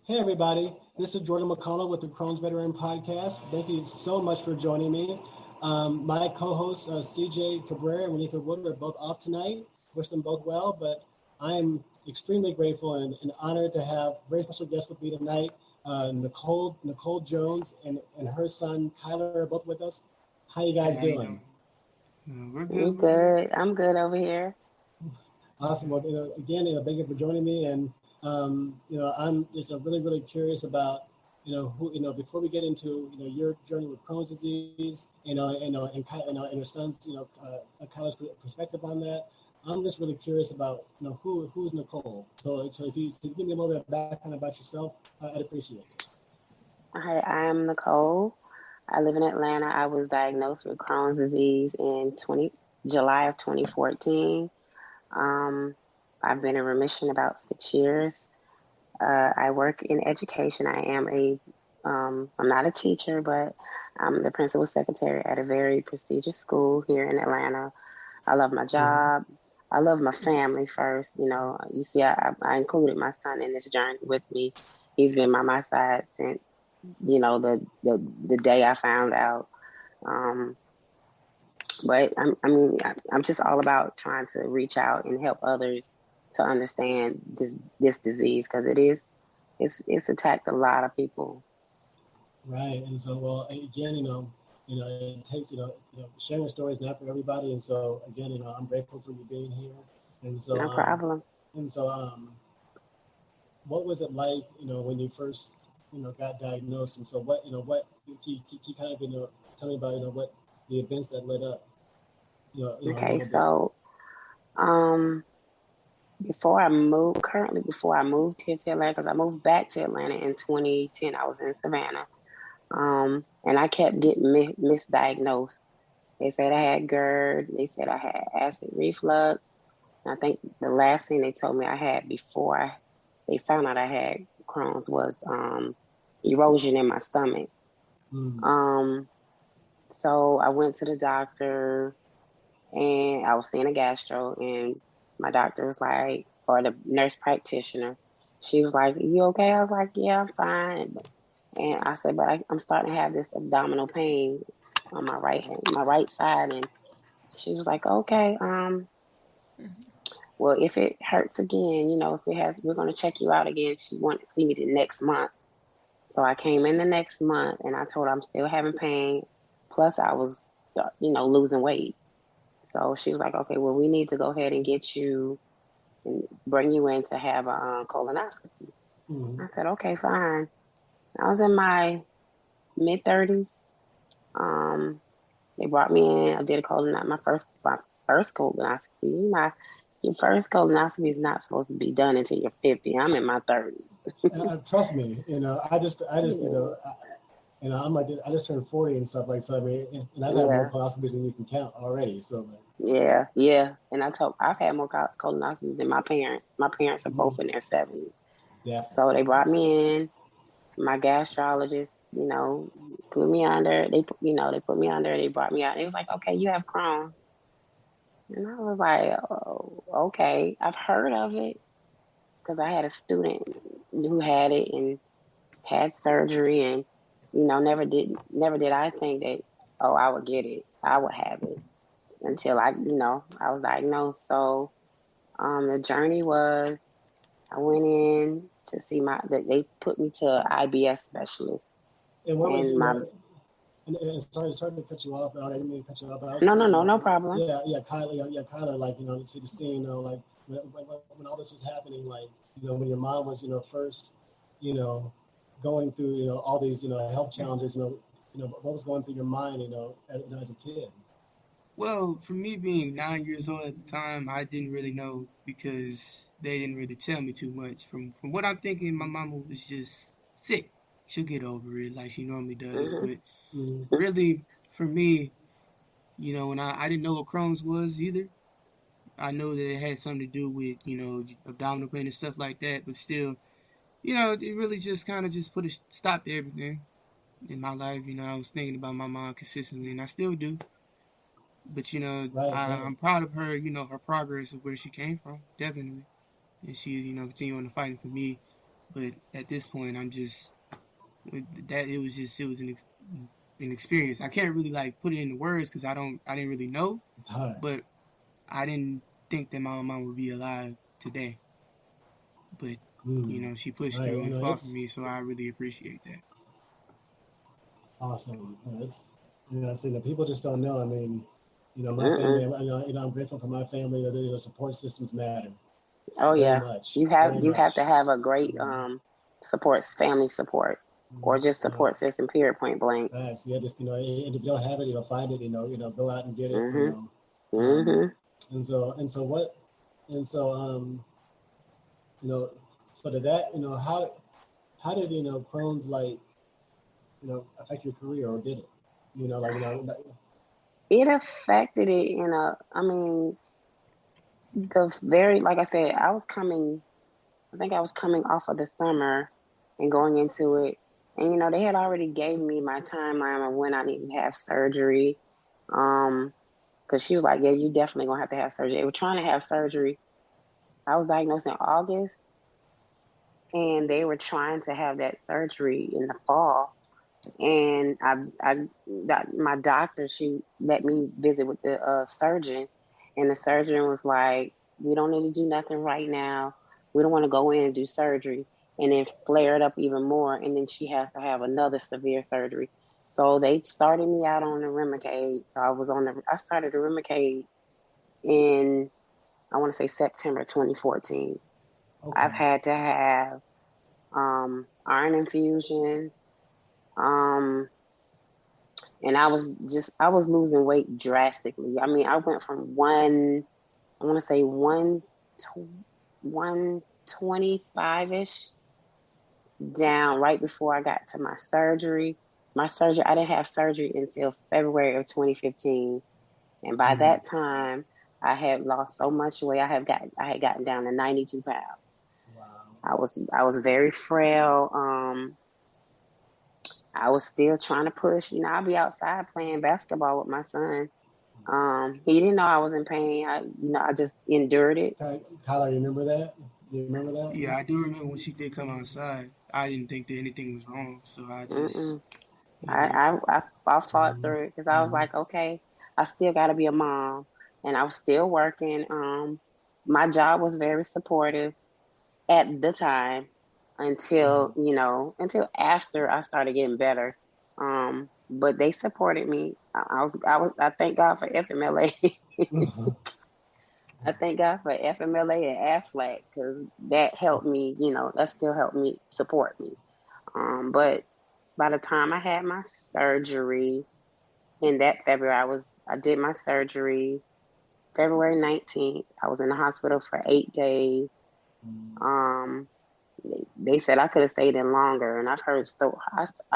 Hey, everybody. This is Jordan McConnell with the Crohn's Veteran Podcast. Thank you so much for joining me. My co hosts, CJ Cabrera and Monica Wood, are both off tonight. Wish them both well, but I'm extremely grateful and honored to have a very special guest with me tonight. Nicole Jones and her son Kyler are both with us. How you Hey, guys how you doing? doing? We're We good. We're good. good. I'm good over here. Awesome. Well, again, thank you for joining me. And I'm just really curious about, who, before we get into, your journey with Crohn's disease, and your son's, Kyle's perspective on that. I'm just really curious about, who's Nicole. So if you give me a little bit of background about yourself, I'd appreciate it. Hi, I'm Nicole. I live in Atlanta. I was diagnosed with Crohn's disease in July of 2014. Um, I've been in remission about 6 years. I work in education. I'm not a teacher, but I'm the principal secretary at a very prestigious school here in Atlanta. I love my Mhm. job. I love my family first. You see, I included my son in this journey with me. He's been by my side since, the day I found out. Um, but I'm just all about trying to reach out and help others to understand this disease because it's attacked a lot of people. Right. And so, well, again, it takes, sharing stories not for everybody. And so, again, I'm grateful for you being here. And so, No problem. what was it like, when you first, got diagnosed? And so, what you kind of, tell me about, what the events that led up, a Okay, little bit. so um, before I moved here to Atlanta, because I moved back to Atlanta in 2010, I was in Savannah. And I kept getting misdiagnosed. They said I had GERD. They said I had acid reflux. And I think the last thing they told me I had they found out I had Crohn's was erosion in my stomach. Mm. Um, so I went to the doctor and I was seeing a gastro, and my doctor was like, or the nurse practitioner, she was like, "You okay?" I was like, "Yeah, I'm fine." And I said, "But I'm starting to have this abdominal pain on my right hand, my right side." And she was like, "Okay, well, if it hurts again, if it has, we're going to check you out again." She wanted to see me the next month. So I came in the next month and I told her I'm still having pain. Plus, I was, losing weight. So she was like, "Okay, well, we need to go ahead and get you and bring you in to have a colonoscopy." Mm. I said, "Okay, fine." I was in my mid 30s. Um, they brought me in. I did a my first colonoscopy. Your first colonoscopy is not supposed to be done until you're 50. I'm in my 30s. Trust me, I just, Yeah, I'm like, I just turned 40 and stuff like so. I mean, and I've had more yeah, colonoscopies than you can count already. So, like, yeah, yeah. And I've had more colonoscopies than my parents. My parents are mhm. both in their 70s. Yeah. So they brought me in. My gastrologist, put me under. They put me under. They brought me out. They was like, "Okay, you have Crohn's." And I was like, "Oh, okay. I've heard of it because I had a student who had it and had surgery, and never did I think that, oh, I would get it. I would have it until I was diagnosed. So the journey was, I went in to see they put me to an IBS specialist, And what was, and my and sorry to cut you off. I didn't mean to cut you off, but I was no, curious no, no, about, no problem. yeah, Kyler, Kyler, like, to see, like, when all this was happening, like, when your mom was, first, you know, going through, all these, health challenges, what was going through your mind, as a kid? Well, for me being 9 years old at the time, I didn't really know because they didn't really tell me too much. From what I'm thinking, my mama was just sick. She'll get over it like she normally does. Hmm. But Mm. really, for me, when I didn't know what Crohn's was either. I know that it had something to do with abdominal pain and stuff like that. But still, it really just kind of just put a stop to everything in my life. I was thinking about my mom consistently, and I still do. But Right, right. I'm proud of her. Her progress of where she came from, definitely, and she's continuing to fight for me. But at this point, I'm just that it was an experience. I can't really like put it into words because I didn't really know, It's hard. but I didn't think that my mom would be alive today. But she pushed Right. through and fought for It's me, so I really appreciate that. awesome. It's see, the people just don't know. I mean, my family. Mm-mm. I'm grateful for my family that the support systems matter Oh very yeah, much, you very have to much. have a great Um, family support, or just yeah. support system. Period. Point blank. Facts. Yeah, just and if you don't have it, find it. Go out and get it. Mhm. Um, Mhm. and so what? And so you know, so did that? How did Crohn's affect your career, or did it? Like, It affected it in a. I mean, the very like I said, I was coming. I think I was coming off of the summer and going into it, and they had already gave me my timeline of when I need to have surgery. Um, because she was like, "Yeah, you definitely gonna have to have surgery." They were trying to have surgery. I was diagnosed in August, and they were trying to have that surgery in the fall. And my doctor, she let me visit with the surgeon, and the surgeon was like, "We don't need to do nothing right now. We don't want to go in and do surgery and then flare it up even more, and then she has to have another severe surgery." So they started me out on the Remicade. So I started the Remicade in, I want to say, September 2014. I've okay. had to have iron infusions. Um, and I was losing weight drastically. I mean, I went from I want to say 125 ish down right before I got to my surgery. I didn't have surgery until February of 2015, and by Mm, that time, I had lost so much weight. I had gotten down to 92 pounds. wow. I was very frail. I was still trying to push. I'd be outside playing basketball with my son. He didn't know I was in pain. I just endured it. Tyler, you remember that? You remember that? Yeah, I do remember when she did come outside. I didn't think that anything was wrong, so I just, Mm-mm. you know, I fought Mm-hmm. through it because I was Mm-hmm. like, okay, I still got to be a mom, and I was still working. My job was very supportive at the time until until after I started getting better. But they supported me. I thank God for FMLA. Mm-hmm. I thank God for FMLA and AFLAC because that helped me, that still helped me support me. But by the time I had my surgery in that February, I did my surgery February 19th. I was in the hospital for 8 days. Um, they said I could have stayed in longer, and I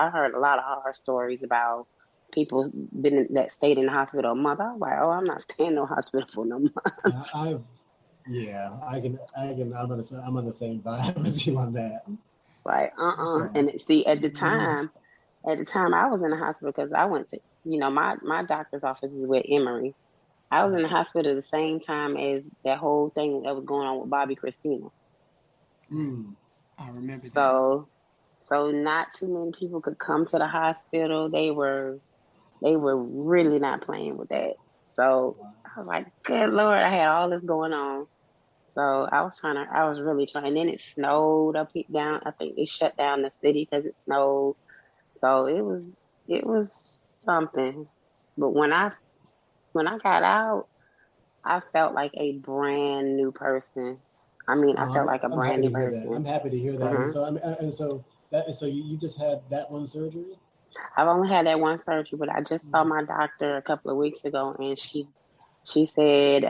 heard a lot of horror stories about people that stayed in the hospital a month. I was like, oh, I'm not staying in no hospital for no month. I've yeah, I'm on the same vibe as you on that. Like, So, and see, mm, at the time I was in the hospital because I went to, my doctor's office is with Emory. I was in the hospital at the same time as that whole thing that was going on with Bobby Christina. mm, I remember that. So, not too many people could come to the hospital. They were really not playing with that. So wow. I was like, good Lord, I had all this going on. So I was really trying. And then it snowed down. I think they shut down the city because it snowed. So it was something. But when I got out, I felt like a brand new person. I mean, I felt like a I'm brand happy new to hear that. I'm person. happy to hear that. And hmm so, you just had that one surgery. I've only had that one surgery, but I just saw Mm, my doctor a couple of weeks ago, and she said,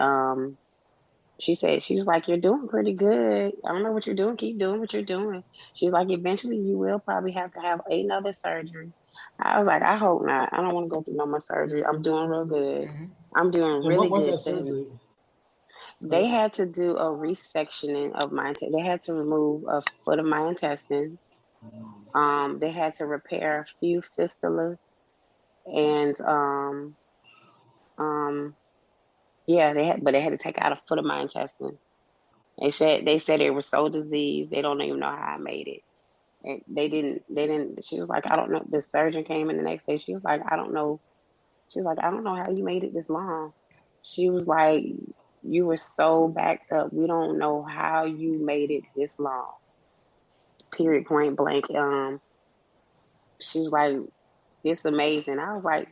she was like, "You're doing pretty good. I don't know what you're doing. Keep doing what you're doing." She's like, "Eventually, you will probably have to have another surgery." I was like, "I hope not. I don't want to go through no more surgery. I'm doing real good. Hmm. I'm doing and what really was that good." surgery? They had to do a resectioning of they had to remove a foot of my intestines. They had to repair a few fistulas, and um, yeah, but they had to take out a foot of my intestines. They said it was so diseased they don't even know how I made it. And they didn't. She was like, I don't know. The surgeon came in the next day. She was like, I don't know. She was like, I don't know how you made it this long. She was like, you were so backed up. We don't know how you made it this long. Period, point blank. She was like, it's amazing. I was like,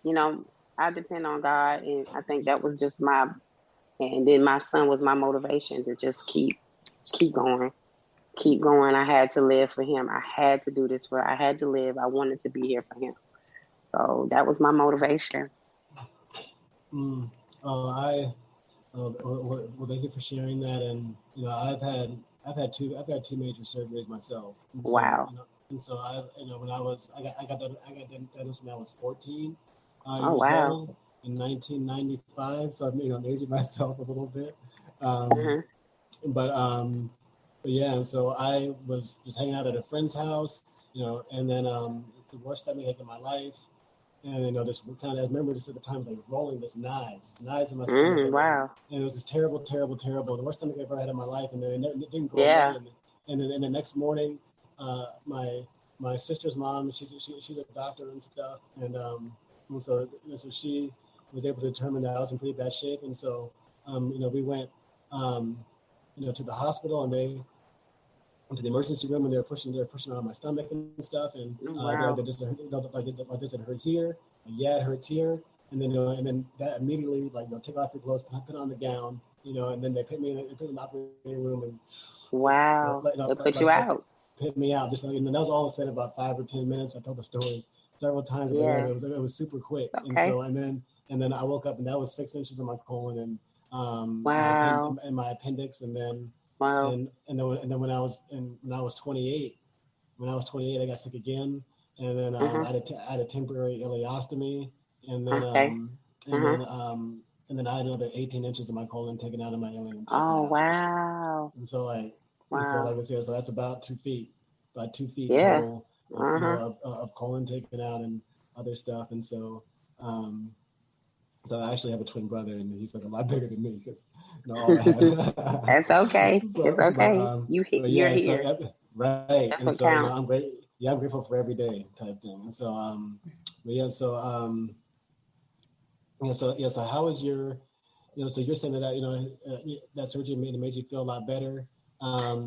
you know, I depend on God, and I think that was just my. And then my son was my motivation to just keep going, keep going. I had to live for him. I had to do this I had to live. I wanted to be here for him. So that was my motivation. Mm. Well, thank you for sharing that. And I've had two major surgeries myself. And so Wow. when I got done when I was 14 Oh, years wow. old in 1995. So I'm aging myself a little bit. Hmm. But yeah, and so I was just hanging out at a friend's house, and then the worst stomach ache in my life. And this kind of, I remember just at the time, like rolling knives in my stomach, Wow. and it was just terrible, terrible, terrible. The worst stomach I've ever had in my life, and then it didn't go away. Yeah. And then the next morning, my sister's mom, she's a doctor and stuff, and so she was able to determine that I was in pretty bad shape, and so we went to the hospital, and they went to the emergency room, and they're pushing on my stomach and stuff, and Wow. like does it hurt here? Yeah, it hurts here. And then that immediately, take off your clothes, put on the gown, and then they put me in the operating room, and Wow. They put you like out. put me out. And that was all spent about 5 or 10 minutes. I told the story several times, but yeah, Yeah. it was super quick. And Okay. so and then I woke up, and that was 6 inches in my colon, and Wow. my appendix, and then Wow. and then when I was 28, I got sick again, and then Hmm. I had a temporary ileostomy, and then Okay. and Hmm. then and then I had another 18 inches of my colon taken out, of my ileum taken Oh, out, wow. like Wow. I said, so that's about 2 feet Yeah. total of Uh-huh. of colon taken out and other stuff, and um, so I actually have a twin brother, and he's like a lot bigger than me because all I had. That's okay. It's so, but okay. um, You're but yeah, so here. yeah, right, That's and what so counts. I'm great. Yeah, I'm grateful for every day type thing. And so but yeah, so how is your, so you're saying that that surgery made you feel a lot better.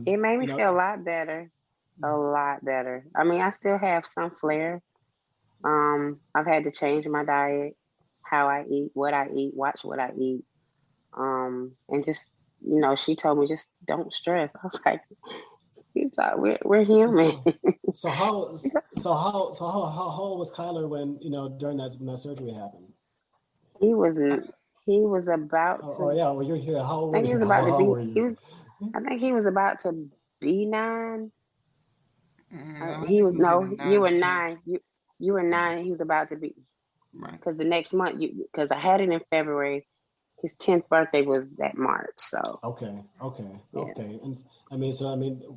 It made me You know, feel a lot better. A lot better. I mean, I still have some flares. I've had to change my diet, how I eat, what I eat, watch what I eat. And just, she told me just don't stress. I was like, we're human. so so how how old was Kyler when during that surgery happened? he was he was about Oh, to. yeah, well, you're here. How old I were think he you? was How, about to how old be. were He you? was. I think he was about to be 9. I He think was it was either no. You 9 or were 10. 9. You were 9. He was about to be Right. because the next month because I had it in February. His 10th birthday was that March. So Okay, okay, yeah. okay. And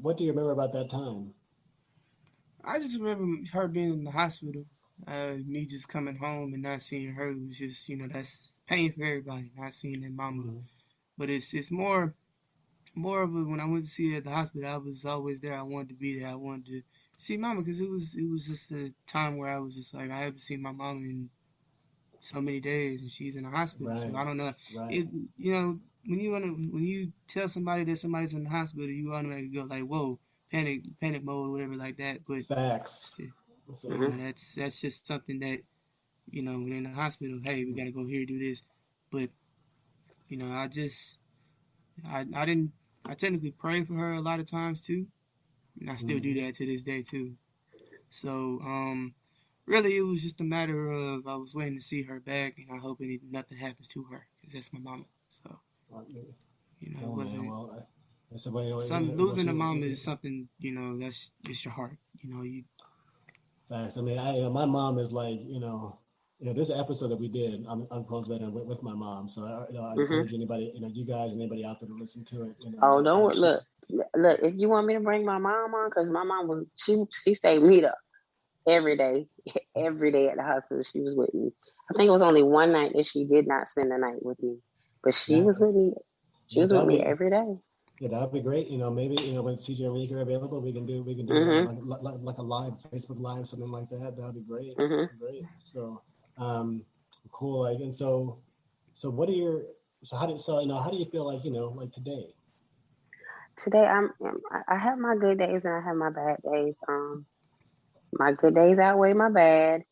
what do you remember about that time? I just remember her being in the hospital. Me just coming home and not seeing her was just, that's pain for everybody, not seeing their mama. Mm-hmm. But it's more of a, when I went to see her at the hospital, I was always there. I wanted to be there. I wanted to see mama because it was just a time where I was just like I haven't seen my mama in so many days and she's in the hospital. So Right, I don't know. right. It when you tell somebody that somebody's in the hospital, you automatically go like, whoa, panic mode, whatever like that. But Facts. So, Hmm. that's just something that when in the hospital, hey, we gotta go here do this. But I just I didn't I technically pray for her a lot of times too, and I still do mm-hmm. that to this day too. So really, it was just a matter of I was waiting to see her back, and I hope nothing happens to her because that's my mama. So it Oh man, wasn't well, I said, well, some well, losing a so, mama is something that's it's your heart. You facts. My mom is like, there's an episode that we did on Crohn's Veteran with my mom. So I Hmm. encourage anybody, you guys, anybody out there to listen to it. Oh, don't look. If you want me to bring my mom on, because my mom was she stayed me up every day, every day at the hospital. She was with me. I think it was only one night that she did not spend the night with me, but she was that with me. She yeah was with that me we every day. Yeah, that'd be great. Maybe when CJ and Rick are available, we can do Mhm. like a live Facebook live, something like that. That'd be great. Mhm. Great. So, um, cool. Like, and so what are your so how do so how do you feel like like today? Today I have my good days and I have my bad days. My good days outweigh my bad.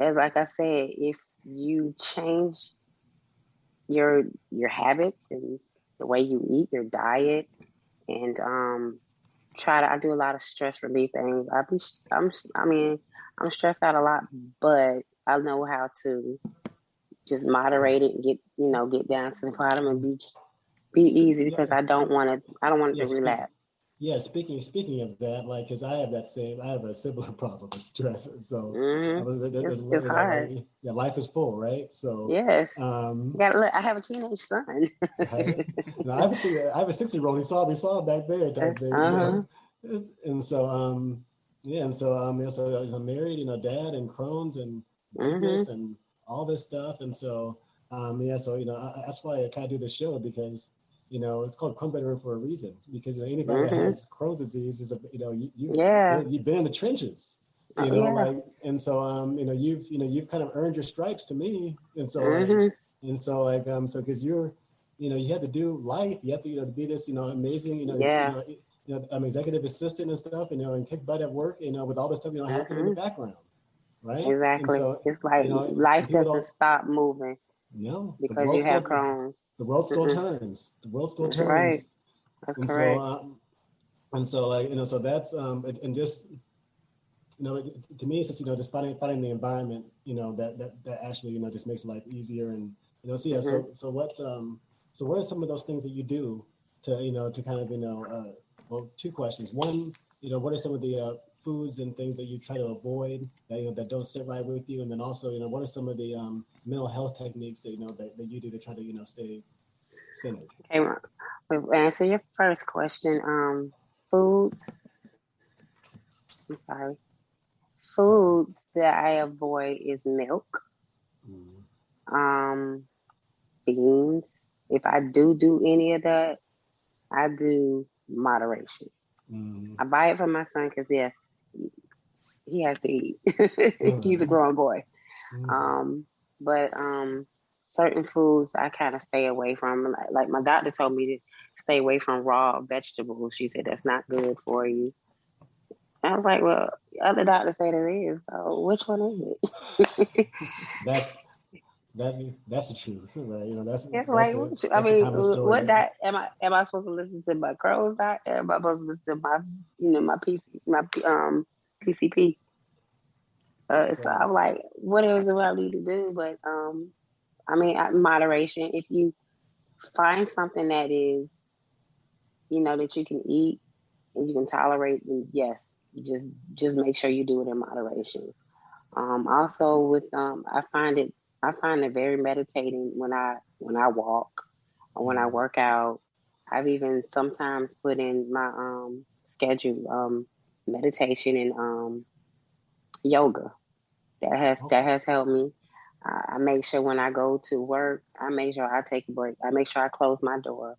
As like I said, if you change your your habits and the way you eat, your diet, and I do a lot of stress relief things. I mean, I'm stressed out a lot, but I know how to just moderate it and get down to the bottom and be easy Yeah, because I don't want it to yes. relapse. Yeah, speaking of that, like, because I have a similar problem with stress. So, I Hmm. was, It's hard. yeah, life is full, right? So, Yes. You um, gotta look. I have a teenage son. right. I have a 6-year-old. He saw it back there type thing. Uh-huh. So, and so, yeah, and so, yeah, so I'm married, dad and Crohn's and Hmm. business and all this stuff, and so, yeah, so that's why I kind of do this show because it's called Crohn Veteran for a reason because anybody that Hmm. has Crohn's disease is a Yeah. you've been in the trenches, Oh, yeah. like, and so you've kind of earned your stripes to me, and so like Hmm. so because you have to do life, you have to be this amazing Yeah. executive assistant and stuff, and kick butt at work, with all this stuff happening in the Hmm. background, right? And Exactly. so It's like and life people doesn't don't. stop moving No, because you have Crohn's. the world still Mm-mm. turns. The world still That's right. turns, That's and so correct. like so that's and just to me it's just just finding the environment that actually just makes life easier, and so yeah, Hmm. so what are some of those things that you do to to kind of well, two questions. One, what are some of the foods and things that you try to avoid that that don't sit right with you, and then also what are some of the mental health techniques that that you do to try to stay centered. Okay. To answer your first question, foods. I'm sorry. Foods that I avoid is milk, Mm, um, beans. If I do any of that, I do moderation. mm, I buy it for my son because yes, he has to eat. He's a mm, grown boy. mm. Um, but certain foods I kind of stay away from. Like my doctor told me to stay away from raw vegetables. She said that's not good for you. I was like, well, other doctors say there is. So which one is it? That's that's that's the truth, right? It's like, I That's a mean, common story. what Yeah. diet am I supposed to listen to my Crohn's doctor? Am I supposed to listen to my PCP? So So I'm like, what is it what I need to do? But I mean, moderation. If you find something that is, that you can eat and you can tolerate, then yes, you just make sure you do it in moderation. Also with I find it very meditating when I walk or when I mm, work out. I've even sometimes put in my schedule meditation and yoga. That okay. has helped me. I make sure when I go to work, I make sure I take a break. I make sure I close my door.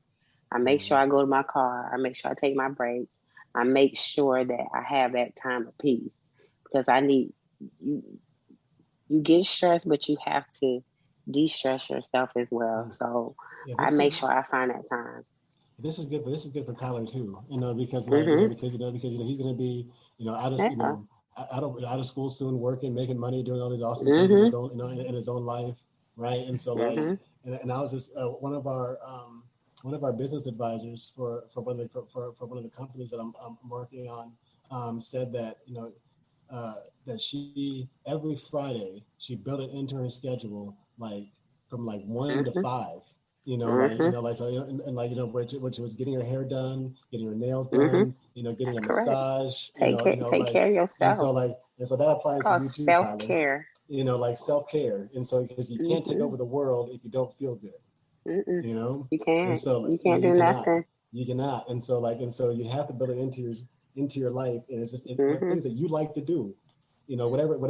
I make sure Mm, I go to my car. I make sure I take my breaks. I make sure that I have that time of peace because I need you. You get stressed, but you have to de-stress yourself as well. mm. So Yeah, I make sure I find that time. this is good. But this is good for Kyler too. Because like Mhm. he's gonna be out of Yeah. out of school soon, working, making money, doing all these awesome things in his Mhm. own in his own life, right? And so like Mhm. and I was just one of our business advisors for one of the companies that I'm working on said that that she every Friday she built it into her schedule like from like 1 to 5. Mhm. Mhm. Like so, and like which was getting her hair done, getting her nails Mhm. done, getting That's a correct. massage, Take care of yourself. and so that It's applies to called you too, self Kyler. care. Like self care, and so because you can't take Mhm. over the world if you don't feel good, Mm-mm. you know, You and can't. so You you, can't you do cannot, nothing. and so you have to build it into your life, and it's just Mhm. things that you like to do,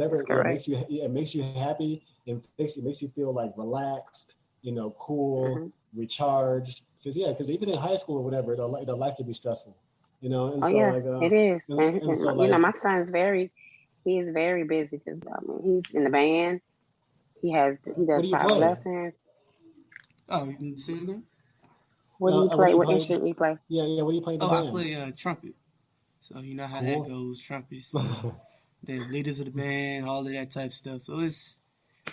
That's whatever correct. makes you happy and it makes you feel like relaxed, cool, Mhm. recharged. Because even in high school or whatever, the life can be stressful, and Oh so yeah, like, it is. and so You know, like, my son's he is very busy because I mean, he's in the band. He what does do you private play? lessons. Oh, you can say it again? What do you What do play? you What play? instrument do you play? Yeah, what do you play in the Oh, I band? play trumpet. So you know how that Cool. goes, trumpet. So the leaders of the band, all of that type of stuff. So it's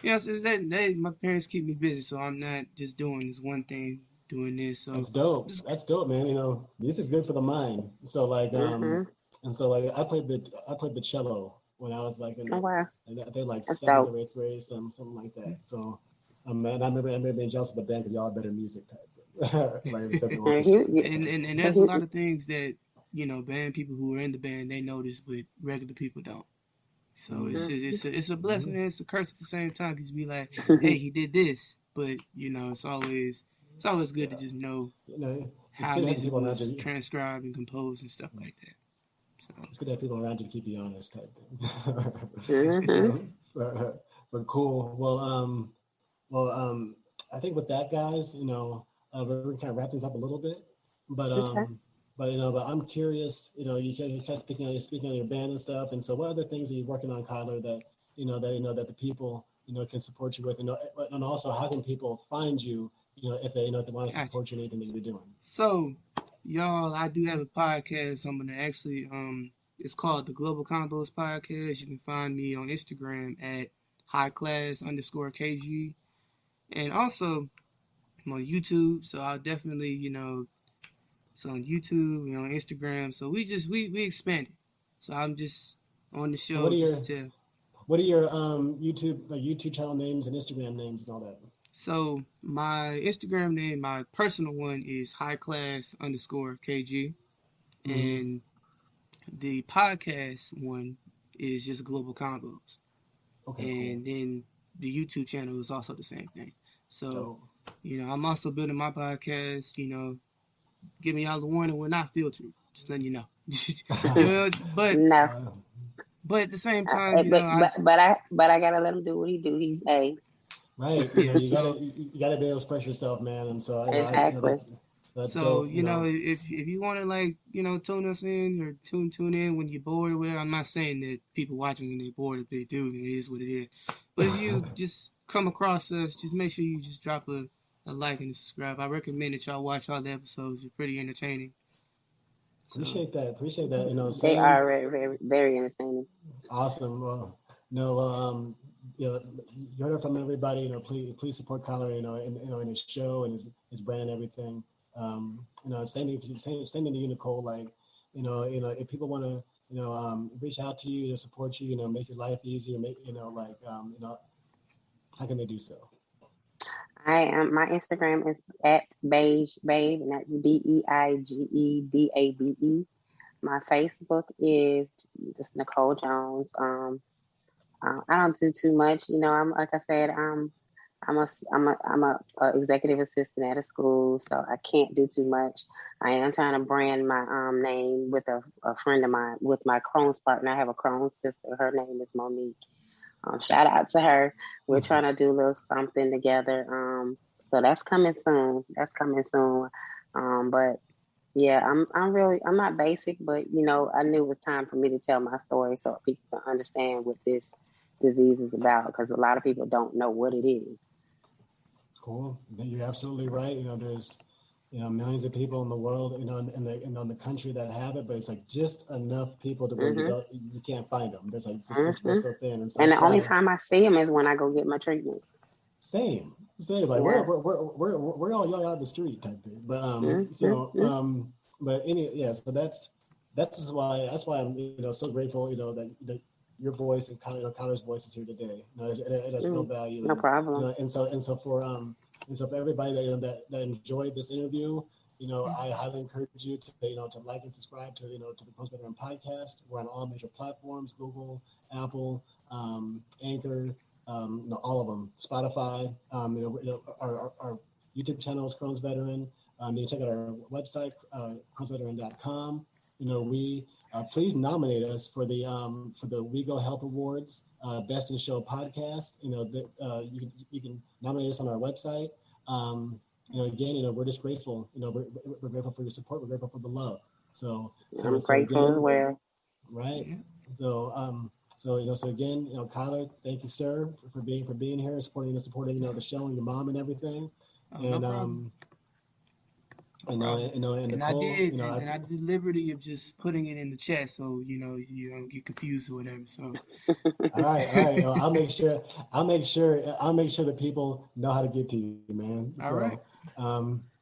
it's that my parents keep me busy, so I'm not just doing this one thing, doing this. So That's dope. just That's dope, man. This is good for the mind. So like, Mm-hmm. and so like, I played the cello when I was like Oh wow, I think like that's seventh dope. or eighth grade, something like that. So, man, I remember being jealous of the band because y'all better music type, like instead of the And orchestra. and there's a lot of things that band people who are in the band they notice, but regular people don't. So Mm-hmm. it's a Mm-hmm. blessing and it's a curse at the same time. Because be like, hey, he did this, but it's always good to Yeah, just know it's how good having music people around was you. transcribed and composed and stuff like that. So It's good to have people around you to keep you honest, type thing. Mm-hmm. so, but cool. Well, I think with that, guys, we're gonna kind of wrap things up a little bit, but Okay. but I'm curious. You kind of speaking on your band and stuff, and so what other things are you working on, Kyler, that the people can support you with, and also how can people find you, if they want to gotcha. support you in anything that you're doing. So y'all, I do have a podcast. I'm gonna actually it's called the Global Combos Podcast. You can find me on Instagram at highclass_KG, and also I'm on YouTube. So I'll definitely it's on YouTube and on Instagram. So we expanded. So I'm just on the And show just to. what are your YouTube channel names and Instagram names and all that? So my Instagram name, my personal one is highclass_KG, Mm-hmm. and the podcast one is just Global Combos, Okay, cool. and then the YouTube channel is also the same thing. So Dope. I'm also building my podcast. Give me all the warning, we're not filtered. Just letting you know. But No, uh, at the same time, but I gotta let him do what he do. He's a right. yeah. You gotta be able to express yourself, man. And so exactly. that's So dope. if you want to tune us in or tune in when you're bored or whatever, I'm not saying that people watching when they're bored, if they do, it is what it is. But if you just come across us, just make sure you just drop a like and a subscribe. I recommend that y'all watch all the episodes. They're pretty entertaining. So Appreciate that. Appreciate that. They Same. are very, very, very entertaining. Awesome. Well, no, you heard it from everybody. Please support Connor. In his show and his brand and everything. Same thing to you, Nicole. Like, if people want to, reach out to you to support you, make your life easier. How can they do so? I am. My Instagram is at beige babe, and that's BEIGEDABE. My Facebook is just Nicole Jones. I don't do too much. I'm like I said, I'm a executive assistant at a school, so I can't do too much. I am trying to brand my name with a friend of mine, with my Crohn's partner. I have a Crohn's sister. Her name is Monique. Shout out to her. We're trying to do a little something together. So that's coming soon. That's coming soon. But yeah, I'm not basic, but I knew it was time for me to tell my story so people can understand what this disease is about, because a lot of people don't know what it is. Cool. You're absolutely right. There's millions of people in the world, in the country that have it, but it's like just enough people to where Hmm. you can't find them. There's like it's just Hmm. spread so thin, and so And that's the only why. time I see them is when I go get my treatments. Same. Like we're Yeah. we're we're we're, we're all young out the street type thing. But Hmm. so that's just why I'm so grateful that your voice and Connor's voice is here today. It has real Mm. value, No and problem. for everybody that enjoyed this interview. I highly encourage you to like and subscribe to the Post Veteran Podcast. We're on all major platforms: Google, Apple, Anchor, all of them, Spotify. Our YouTube channel is Crohn's Veteran. You can check out our website, crohnsveteran.com. Please nominate us for the We Go Help Awards, Best in Show podcast. You can nominate us on our website. again, we're just grateful. We're grateful for your support. We're grateful for the love. So, I'm so grateful as again, well. right. Yeah. So again, Kyler, thank you, sir, for being here, supporting the show and your mom and everything. Oh, no And problem. No problem. and And I Nicole, did, and I did the liberty of just putting it in the chat, so you don't get confused or whatever. So, all right. I'll make sure that people know how to get to you, man. all So, right,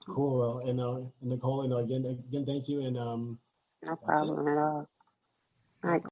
cool. cool. Well, and Nicole, again, thank you, and No that's it. problem at all. All No right. problem.